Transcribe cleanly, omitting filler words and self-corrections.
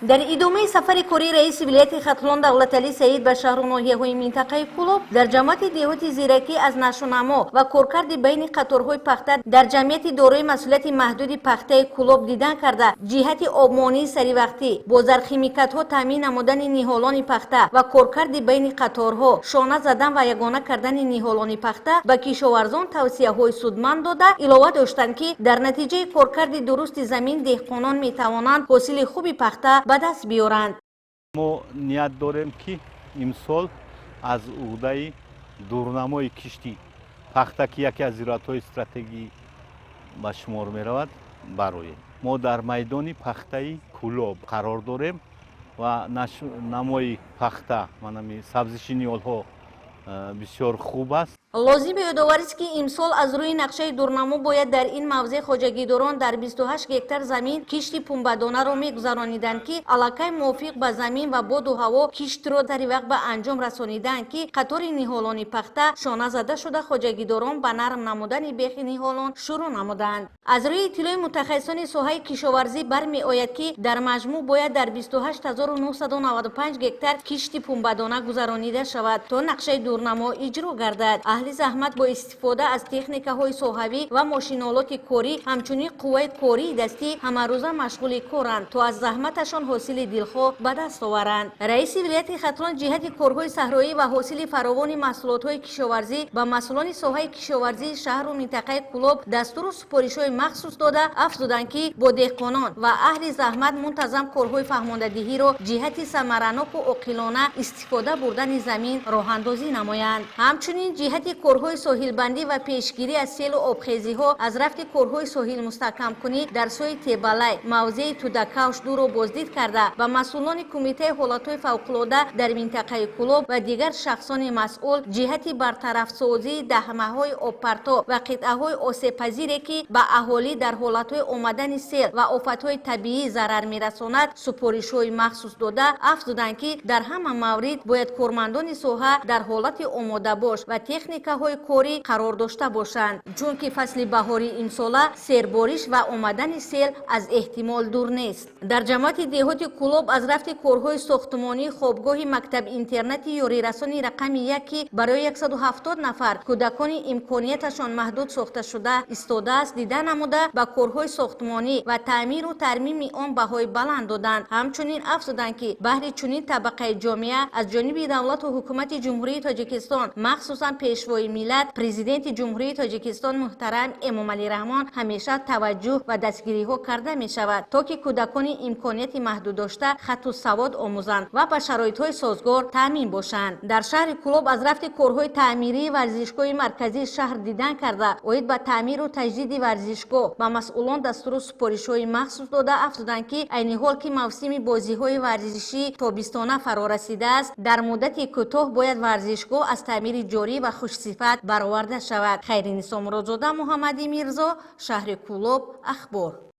در ادامه سفر کاری رئیس ولایت ختلان دولتعلی سعید به شهر و ناحیه‌های منطقه کلوب در جماعت دهات زیرکی از نشونما و کارکرد بین قطارهای پخته در جمعیت دارای مسئولیت محدود پخته کلوب دیدن کرده جهت آبمانی سری وقتی با زرخیمیکات‌ها تامین نمودن نهالان پخته و کارکرد بین قطارها شانه زدن و یگانه کردن نهالان پخته به کشاورزان توصیه‌های سودمند داده علاوه داشتند که در نتیجه کارکرد درست زمین دهقانان می‌توانند حاصل خوبی پخته به دست بیارند. ما نیت داریم که امسال از عهده دورنمای کشتی پخته که یکی از زراعت‌های استراتژی به شمار می‌رود برآییم. ما در میدان پخته کلوب قرار داریم و نمای پخته منمی سبزی‌شینی‌ها بسیار خوب است. لازم یادآوری است که امسال از روی نقشه دورنما باید در این موضع خواجگیداران در 28 هکتار زمین کشت پنبه‌دانه را می‌گذرانیدند که علاقه موافق به زمین و باد و هوا کشت را در وقت به انجام رسانیدند که قطار نهالان پخته شانه زده شده خواجگیداران به نرم نمودن بیخ نهالان شروع نمودند. از روی اطلاع متخصصان ساحه کشاورزی برمی‌آید که در مجموع باید در 28995 هکتار کشت پنبه‌دانه گذرانیده شود تا نقشه دورنما اجرا گردد. اهل زحمت با استفاده از تکنیک‌های ساحوی و ماشین‌آلات کاری همچنین قوه کاری دستی همه روزه مشغول کارند تا از زحمتشان حاصل دلخواه به دست آورند. رئیس ولایت ختلان جهت کارهای صحرایی و حاصل فراوان محصولات‌های کشاورزی به مسئولان ساحه کشاورزی شهر و منطقه کلوب دستور و سپارش‌های مخصوص داده افزودند که با دهقانان و اهل زحمت منتظم کارهای فهماندهی را جهت ثمرناک و عاقلانه استفاده بردن زمین راه‌اندازی نمایند. همچنین جهت کارهای ساحل بندی و پیشگیری از سیل و آبخیزی‌ها از رفت کارهای ساحل مستحکم کنی در سوی تبلای موضع تودکاوش دو را بازدید کرده و مسئولان کمیته حالت‌های فوق‌العاده در منطقه کلوب و دیگر شخصان مسئول جهت برطرف سازی دهمه‌های آبپرتو و قطعه‌های آسیب‌پذیری که به اهالی در حالت‌های آمدن سیل و آفت‌های طبیعی ضرر می‌رساند سپارش‌های مخصوص داده افزودند که در همه مورد باید کارمندان ساحه در حالت آماده باش و تکنیک‌های کاری قرار داشته باشند چون که فصل بهاری این ساله سیربارش و آمدن سیل از احتمال دور نیست. در جماعت دهات کلوب از رفت کارهای ساختمانی خوابگاه مکتب اینترنتی یاری رسانی رقم 1 برای 170 نفر کودکان امکانیتشان محدود ساخته شده استاده است دیده نموده به کارهای ساختمانی و تعمیر و ترمیم آن بهای بلند دادند. همچنین افزودند که بهر چنین طبقه جامعه از جانب دولت و حکومت جمهوری تاجیکستان مخصوصا پیشوای ملت پرزیدنت جمهوری تاجیکستان محترم امامعلی رحمان همیشه توجه و دستگیری ها کرده می شود تا که کودکان امکانیت محدود داشته خط و سواد آموزند و به شرایط های سازگار تامین باشند. در شهر کلوب از رفت کارهای تعمیری ورزشگاه مرکزی شهر دیدن کرده اوید به تعمیر و تجدید ورزشگاه با مسئولان دستور و سپارش های مخصوص داده افزودند که عین حال که موسم بازی های ورزشی تابستانه فرا رسیده است در مدت کوتاه باید ورزشگاه از تعمیر جاری و خوش صفت برآورده شود. خیرنسا مرادزاده محمدی میرزا، شهر کلوب، اخبار.